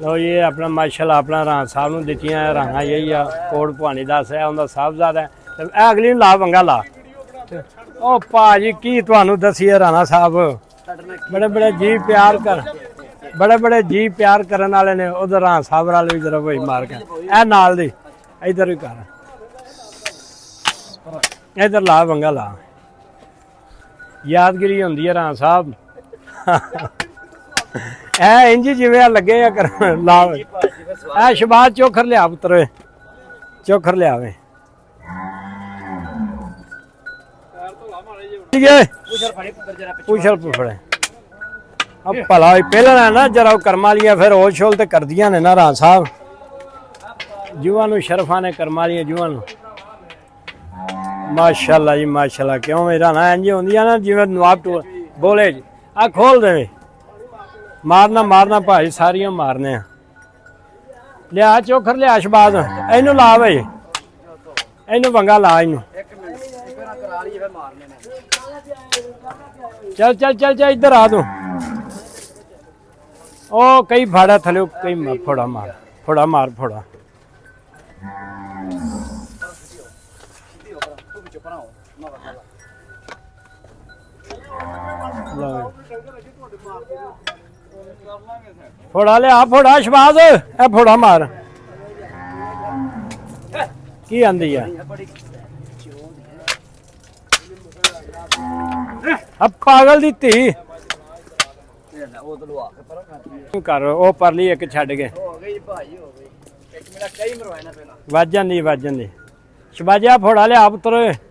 लो जी अपना माशाल्लाह अपना रां साहब नूं दित्तियां रांगा यही आ कोट भवानी दस है उनका साहबजादा है ते अगली नूं ला वंगा ला ओ भाजी की तुहानूं दस्सिए राणा साहब बड़े बड़े जी प्यार कर बड़े बड़े जी प्यार करन वाले ने उधर रां साहब वाले भी जरा भाई मार के ए नाल दी इधर भी कर इधर ला वंगा ला यादगिरी होंदी है रां साहब ए इंज जिवें लगे कर ला ए शबाज चोखर लिया पुत्र चोखर लियावे पूछल पुछड़े अब भला पहले ना जरा कर्म वालियां फिर होल शोल तो कर दियां ने ना रां साहब जुआ नूं शरफा ने कर्म वालियां जुआ नूं माशाल्लाह जी माशाल्लाह क्यों मेरा ना इंज होंदियां ना जिवें नवाब टू बोले आ खोल दे मारना मारना भाई सारियां मारने लिया चोखर लिया शबाज इनू ला भाई इनू वंगा ला इनू चल चल चल चल इधर आ तू ओ कई फाड़ा थले कई फोड़ा मार फोड़ा मार फोड़ा फोड़ा लिया फोड़ा शबाज ए फोड़ा मार की आंदी है अब पागल दी धी कर ओ परली एक छड़ के वज जाती शबाजा फोड़ा लिया पुत्र